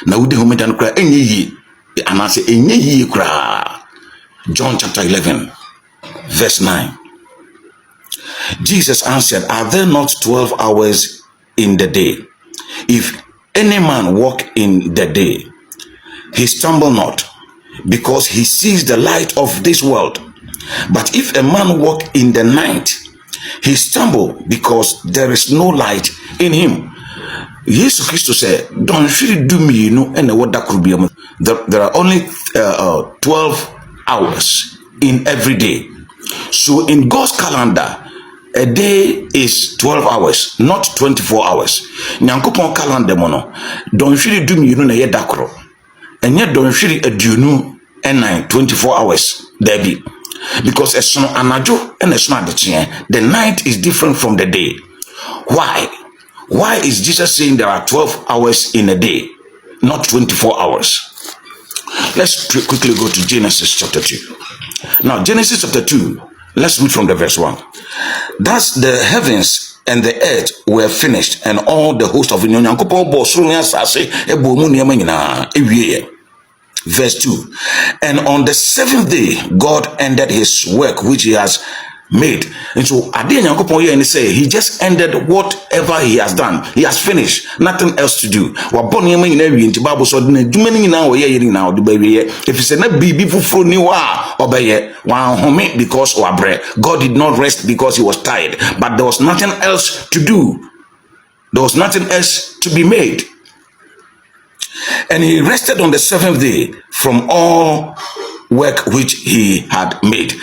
na wode homeda no kra enye yi anase enye yi kra. John chapter 11 verse 9. Jesus answered, are there not 12 hours in the day? If any man walk in the day, he stumble not, because he sees the light of this world. But if a man walk in the night, he stumble, because there is no light in him. Jesus Christ said, don't really do me, and what that could be. There are only 12 hours in every day. So in God's calendar, a day is 12 hours, not 24 hours. Nyankopon calendar mono. Don't really do me, na yet dakro. And yet don't really adunu and 24 hours there be. Because a son anajo and a son the night is different from the day. Why? Why is Jesus saying there are 12 hours in a day, not 24 hours? Let's quickly go to Genesis chapter 2. Now, Genesis chapter 2, let's read from the verse 1. Thus the heavens and the earth were finished, and all the host of the Verse 2. And on the seventh day, God ended his work which he has made. And so and say he just ended whatever he has done. He has finished, nothing else to do. If you say not be before because God did not rest because he was tired, but there was nothing else to do. There was nothing else to be made. And he rested on the seventh day from all work which he had made.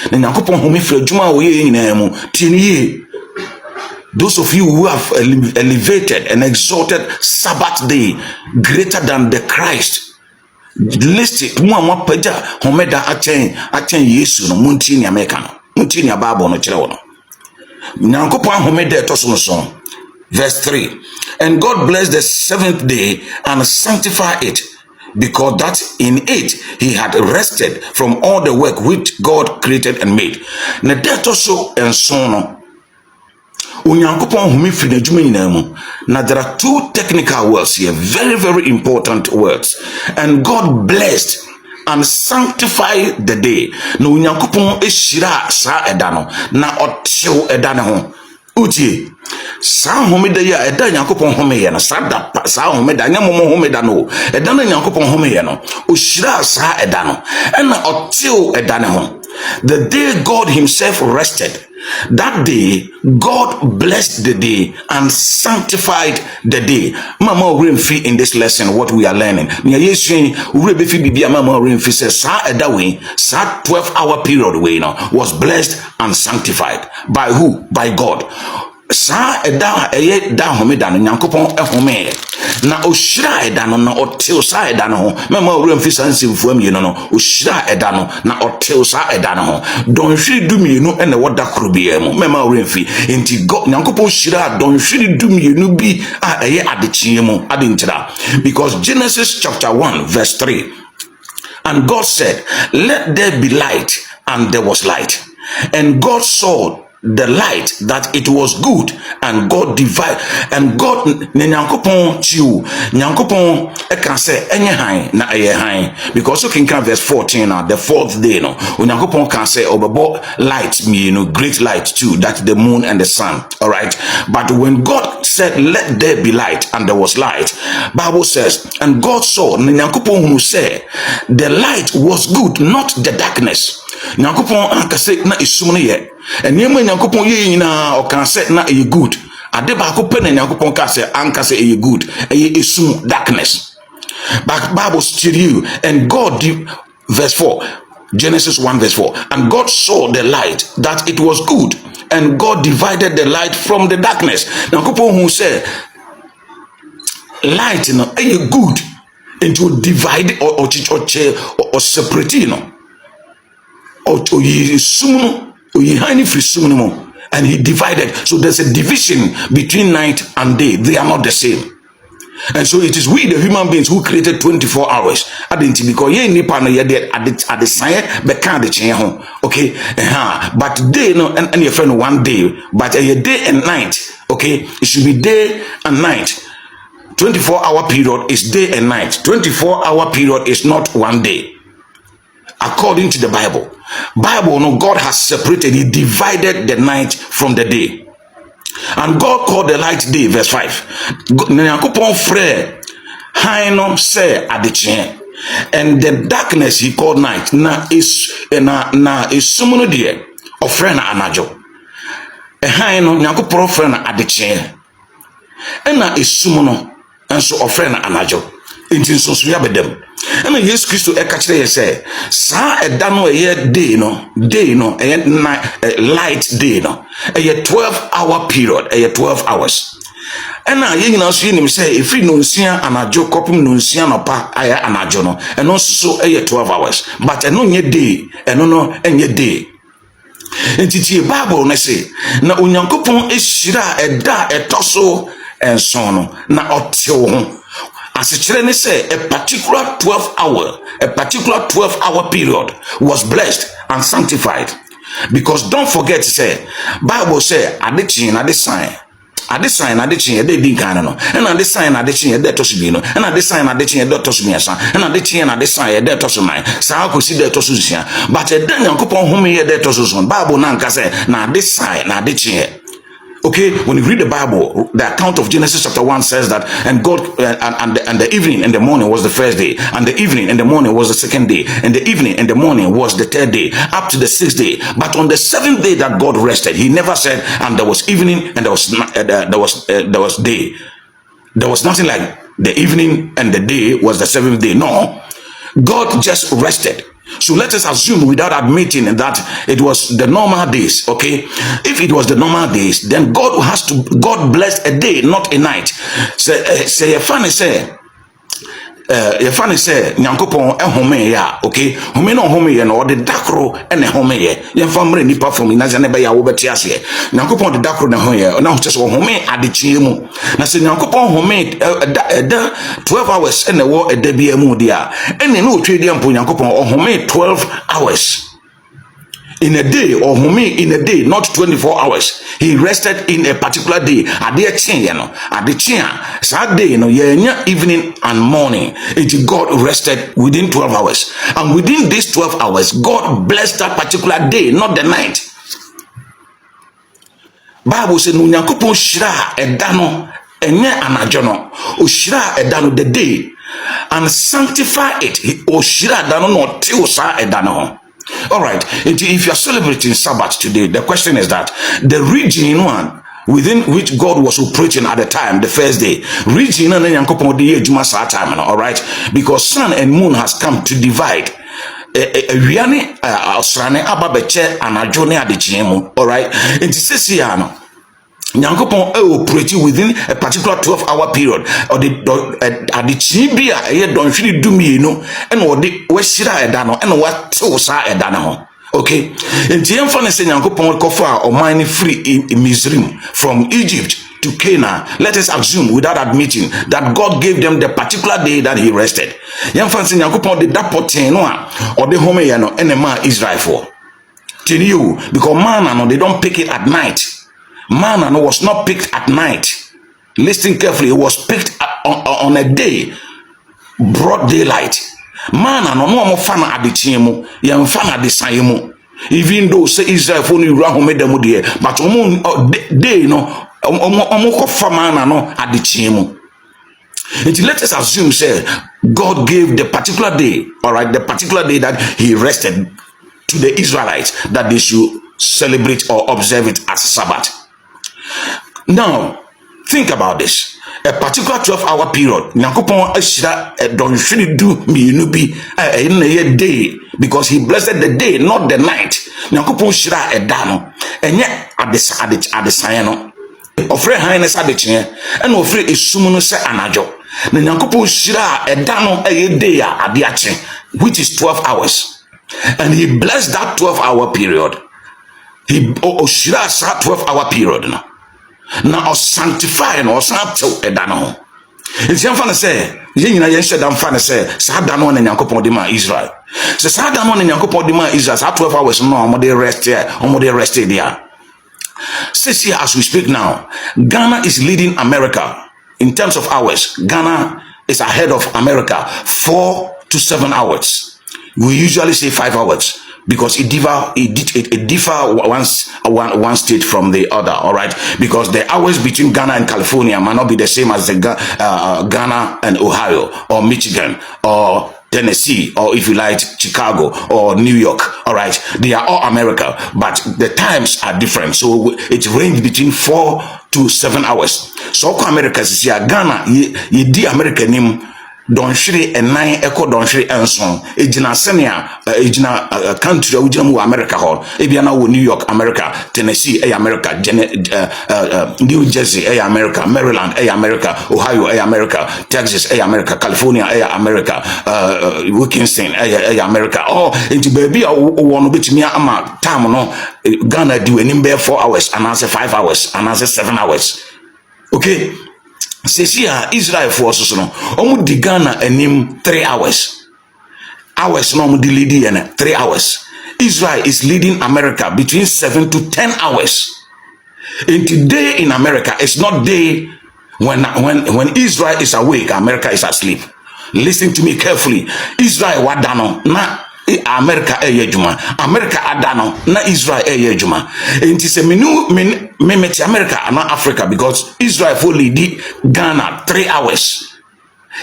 Those of you who have elevated and exalted Sabbath day greater than the Christ, listen, verse 3. And God blessed the seventh day and sanctified it, because that in it he had rested from all the work which God created and made. Now that also and so on. Now there are two technical words here, very, very important words. And God blessed and sanctified the day. No unyankopon eshira sa edano na otew edane ho. Uti sa homeda ya eda nyankopon homeye no sada sa homeda nya momo homeda no eda na nyankopon homeye no oshira sa eda no na otew eda ne ho. The day God himself rested, that day God blessed the day and sanctified the day. Mama Remfi, in this lesson what we are learning, Nya Yesu urebefi bibia Mama Remfi says sa eda we sa 12-hour period we was blessed and sanctified by who? By God. Sa eda eye da homeda no nyankopon ehome na oshira eda no na otew sa eda no ho. Mama Remfi sansimfo am no oshira eda no na otew sa eda no ho. Don hwiri du mienu ene woda krobia mu. Mama Remfi enti God nyankopon shira don hwiri du mienu bi a eye adechie mu adentira. Because Genesis chapter 1 verse 3, and God said, let there be light, and there was light. And God saw the light that it was good, and God divided, and God nyankopon chiu nyankopon e can say enye han na eye han, because you can count verse 14 now, the fourth day no nyankopon can say obebo light me great light too, that the moon and the sun. All right, but when God said let there be light, and there was light, Bible says, and God saw nyankopon who say the light was good, not the darkness. Nyankopon ankase na isumne ye enema nyankopon ye nyina o kan se na e good ade ba ko pe na nyankopon ka se ankase e good e isum darkness. But Bible still you, and God verse 4, Genesis 1 verse 4, and God saw the light that it was good, and God divided the light from the darkness. Nyankopon who said light no e good into divide or separate and he divided. So there's a division between night and day. They are not the same. And so it is we, the human beings, who created 24 hours. Because okay, but day no and your friend one day, but a day and night. Okay, it should be day and night. 24-hour period is day and night. 24-hour period is not one day. According to the Bible, no, God has separated, he divided the night from the day. And God called the light day, verse 5. Nyankopon frere haino say adichie, and the darkness he called night. Na is sumuno die ofre na anajo. Haino Nyankopon frere na adichie. Na sumuno enso ofre na anajo. Inti nso so ya bedem. Na Yesu Kristo e ka kire ye say sa eda no ye day no light day no a 12-hour period, a 12 hours. And now you know so him say if you no nsia anajo kopim no nsia no pa aya anajo no and also a 12 hours, but no nye day no enye day. Enti Bible na say na Onyankopon ehira eda etoso enso no na otewo ho. As it say, a particular 12-hour period was blessed and sanctified. Because don't forget, say, Bible say, adichin, adichin, they didn't kind of know. And adichin, they toss me, and adichin, they toss me, and adichin, they toss me. So I could see that toss. But a then coupon whom here they toss on. Bible nanka say, na adichin. Okay, when you read the Bible, the account of Genesis chapter 1 says that, and God, and the evening and the morning was the first day, and the evening and the morning was the second day, and the evening and the morning was the third day, up to the sixth day. But on the seventh day that God rested, he never said, and there was evening and there was day. There was nothing like the evening and the day was the seventh day. No, God just rested. So let us assume without admitting that it was the normal days, okay? If it was the normal days, then God blessed a day, not a night. Say a funny say, Nyankopon home ya, okay? Home no home ya no the dakro and home ya. Yen famre nipa from inaza ne be ya wo beti ase. Nyankopon the dakro na home ya. Na ho se home adechie mu. Na se Nyankopon home 12 hours and wo eda bia mu dia. Ene no otwe dia mpo Nyankopon home 12 hours. In a day, or home in a day, not 24 hours. He rested in a particular day. Saturday, evening and morning. God rested within 12 hours. And within these 12 hours, God blessed that particular day, not the night. Bible says, Nyankopon shira edano, enye anajono, ushira edano the day, and sanctify it. O shira edano no tiusa edano. All right, if you are celebrating Sabbath today, the question is that the region within which God was operating at the time, the first day, region all right, because sun and moon has come to divide. All right, it is Nyankopon operating within a particular 12-hour period, or the chibia don't really do me, and what the weshira edano and what tosa edano. Okay, and the emphasis Nyankopon kofa or mine free in Mizrim from Egypt to Canaan. Let us assume without admitting that God gave them the particular day that he rested. Emphasis Nyankopon did that potenoa or the home and Israel for. Tell you because man they don't pick it at night. Manna was not picked at night. Listen carefully, it was picked on a day, broad daylight. Manna no more fana adichiemu, yam fana disaimu. Even though say Israel for you run home them there, but day no omo manna no adichiemu. And let us assume say God gave the particular day, all right, the particular day that he rested to the Israelites that they should celebrate or observe it as Sabbath. Now, think about this. A particular 12-hour period, Nyankopon don't really do me in a day because he blessed the day, not the night. Nyankopon shira edano, and yet at the sayano. Ofre highness adichin, and ofre isumuno se anajo. Nyankopon shira edano a day adiache, which is 12 hours. And he blessed that 12-hour period. He shira sa 12-hour period now. Now sanctify or sancto edano. It's young fan say, Yen said I'm fan say, Sadano and Yankopon Dima Israel. So Sadano and Yankopon Dima Israel, 12 hours no, they rest here, they rested there. Says here as we speak now, Ghana is leading America in terms of hours, Ghana is ahead of America 4 to 7 hours. We usually say 5 hours because it differ one state from the other, all right? Because the hours between Ghana and California might not be the same as the Ghana and Ohio or Michigan or Tennessee, or if you like, Chicago or New York, all right? They are all America, but the times are different. So it ranges between 4 to 7 hours. So America is here, Ghana, ye di America name, don't shiri and 9 echo don't shiri and son. Ejina senia, ejina country, ujina America hall. Ebiana New York, America, Tennessee, America, New Jersey, America, Maryland, America, Ohio, America, Texas, America, California, America, Wilkinson, America. Oh, into baby, I want to be me ama time no. Ghana do any 4 hours, and answer 5 hours, and answer 7 hours. Okay. Sesia Israel forces no omu di Ghana enim 3 hours no omu di leading and 3 hours. Israel is leading America between 7 to 10 hours. And today in America it's not day when Israel is awake, America is asleep. Listen to me carefully. Israel wadano na America juma. America adano na Israel juma. And it's a meti America and not Africa because Israel fully did Ghana 3 hours.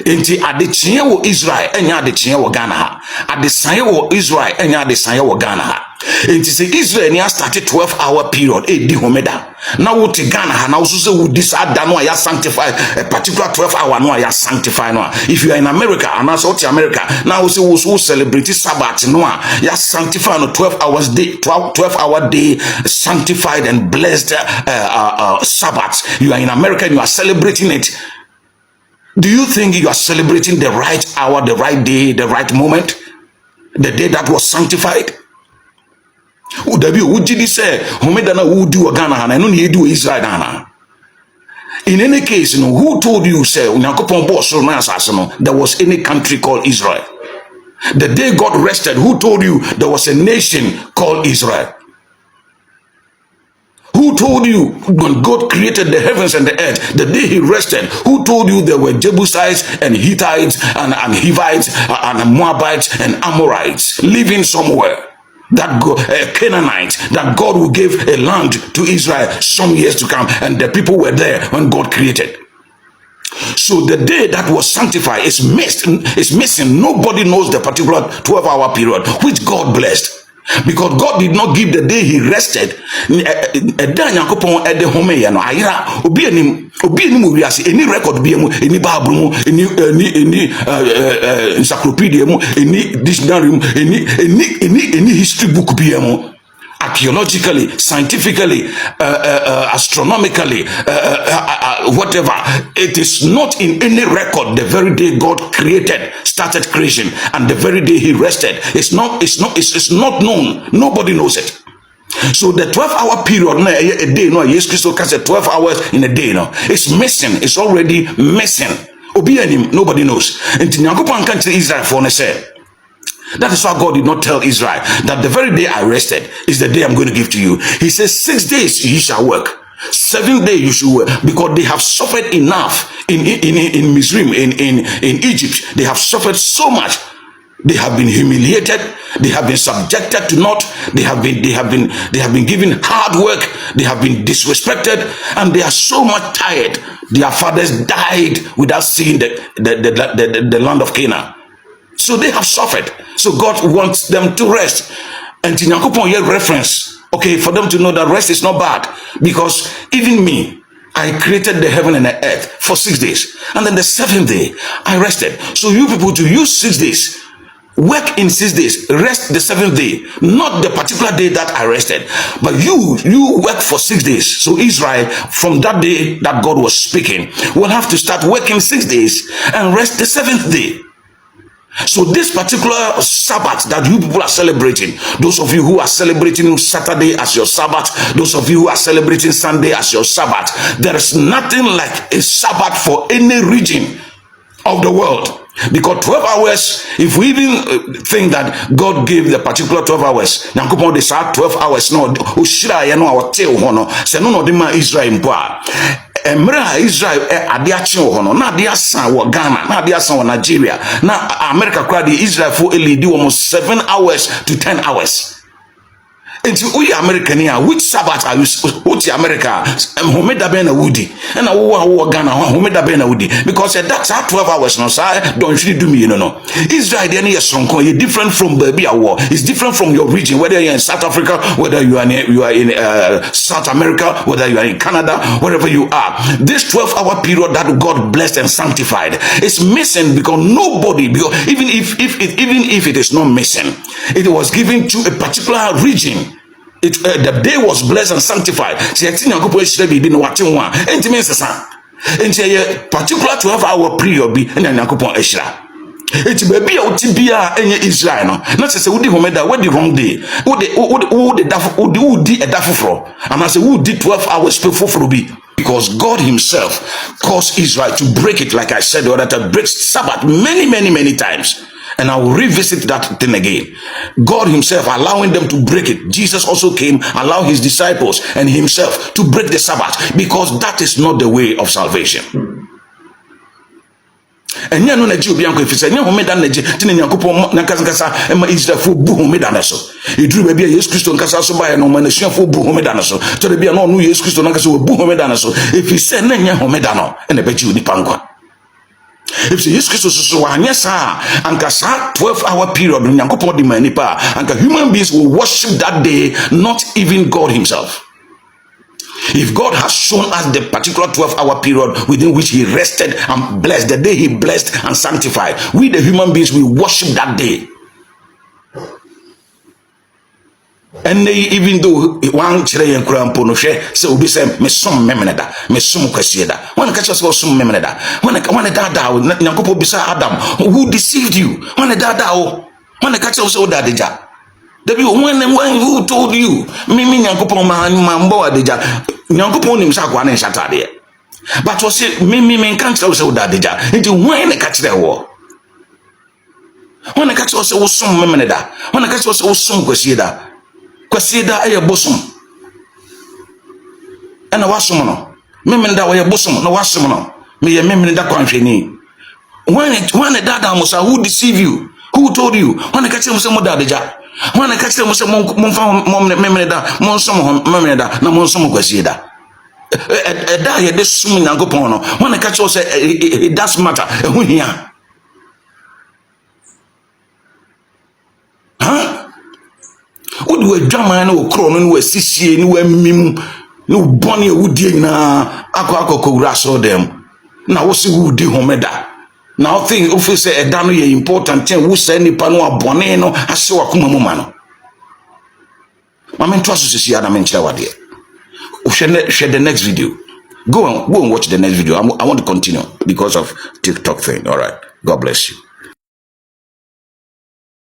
Enti adechie wo Israel enya adechie wo Ghana ha. Adesanye wo Israel enya adesanye wo Ghana ha. Enti se Israel ni start 12-hour period di homeda. Na wo te Ghana ha na wo so se wo disada no ya sanctify a particular 12-hour no ya sanctify no. If you are in America and also to America na wo se wo celebrate Sabbath no ya sanctify no 12 hours day 12-hour day sanctified and blessed Sabbath. You are in America and you are celebrating it. Do you think you are celebrating the right hour, the right day, the right moment? The day that was sanctified? In any case, who told you, there was any country called Israel? The day God rested, who told you there was a nation called Israel? Who told you when God created the heavens and the earth, the day he rested, who told you there were Jebusites and Hittites and Hivites and Moabites and Amorites living somewhere? That Canaanite, that God will give a land to Israel some years to come, and the people were there when God created. So the day that was sanctified is missing. Nobody knows the particular 12-hour period which God blessed. Because God did not give the day he rested. Any record any Bible, any encyclopedia, any dictionary, any history book, archaeologically, scientifically, astronomically, whatever. It is not in any record the very day God started creation, and the very day he rested. It's not known. Nobody knows it. So the 12-hour period, a day, no, yes, Christ can say 12 hours in a day, no, it's missing. It's already missing. Nobody knows. And Nyankopon can tell Israel for say. That is why God did not tell Israel that the very day I rested is the day I'm going to give to you. He says 6 days you shall work. 7th day you should work, because they have suffered enough in Mizrim, in Egypt. They have suffered so much. They have been humiliated. They have been subjected to naught. They have been given hard work. They have been disrespected, and they are so much tired. Their fathers died without seeing the land of Canaan. So they have suffered. So God wants them to rest. And in Yankopon here reference, okay, for them to know that rest is not bad. Because even me, I created the heaven and the earth for 6 days. And then the 7th day, I rested. So you people to use 6 days, work in 6 days, rest the 7th day, not the particular day that I rested, but you work for 6 days. So Israel, from that day that God was speaking, will have to start working 6 days and rest the 7th day. So this particular Sabbath that you people are celebrating, those of you who are celebrating Saturday as your Sabbath, those of you who are celebrating Sunday as your Sabbath, there is nothing like a Sabbath for any region of the world. Because 12 hours, if we even think that God gave the particular 12 hours, Nyankopon they say 12 hours, no, Ushira, you know, our tail, no, say no, the man Israel, emra Israel ade ache ho no na ade asan wo Ghana na ade asan wo Nigeria na America crowd Israel for lead almost 7 hours to 10 hours. Enti we American here, which Sabbath are you which America homeda be na woody and wo Ghana homeda be na woody because that's how 12 hours no say don't really do me you know. Israel dey na sonko you different from baby war. It's different from your region, whether you're in South Africa, whether you are in South America, whether you are in Canada, wherever you are. This 12-hour period that God blessed and sanctified is missing because nobody, because even if it is not missing, it was given to a particular region. The day was blessed and sanctified. See, I think I'm going to be no watching one. And to me, it's a particular 12-hour period be and then I'm going to Eshra. It's baby out to be any Israel. Not to say, who did homeda, what the wrong day? Who did a dafufro? And I say, who did 12 hours before for be? Because God Himself caused Israel to break it, like I said, or that break Sabbath many times. And I will revisit that thing again. God Himself allowing them to break it. Jesus also came, allow His disciples and Himself to break the Sabbath, because that is not the way of salvation. And you know that you be uncle if you say you homeda na je tin nyankopon na kasa e ma Israel fo bu homeda na so e duru ba bia Jesus Christ nkasa so ba no ma na suafo bu homeda na so to de bia no no Jesus Christ na kasa bu homeda na so if you say na nya homeda no e na ba ji onipa nkwa. If Jesus Christ so anyesa anka sa 12-hour period nyankopon di manipa anka human beings will worship that day, not even God Himself. If God has shown us the particular 12-hour period within which He rested and blessed, the day He blessed and sanctified, we the human beings will worship that day. And even though one chile and cramp no share, so we say, me some memeneda, me some quasieda. One catch us also memeneda. One a dada, Nakopo Bisa Adam, who deceived you. One a dada, one a catch us all that deja. The when who told you, Mimi Nakopo Mambo deja, Nakopo himself one and shut there. But was it Mimi can't also that deja into when a catch the war. When a catch us also some memeneda, when a catch us also some quasieda. Kwasieda aye bosom ana wasom no memenda waye bosom no wasom no me ye memenda kwanhwani when dada musa who deceive you, who told you when ka kire musa mo dadeja when ka kire musa mo fa memenda mo som memenda na mo som kwasieda da ye de sum nyankopon no when ka kire say it does matter ehu hia Would we drama no crown no sisi no mim no boni wudie nyina akọ raso dem na wo se wudi homeda na o think of say e da no ye important thing wo say nipa no abone no ase wakoma mu ma no mama nto aso sisi ada me nkyere wade o share the next video. Go and watch the next video. I want to continue because of TikTok thing. All right, God bless you.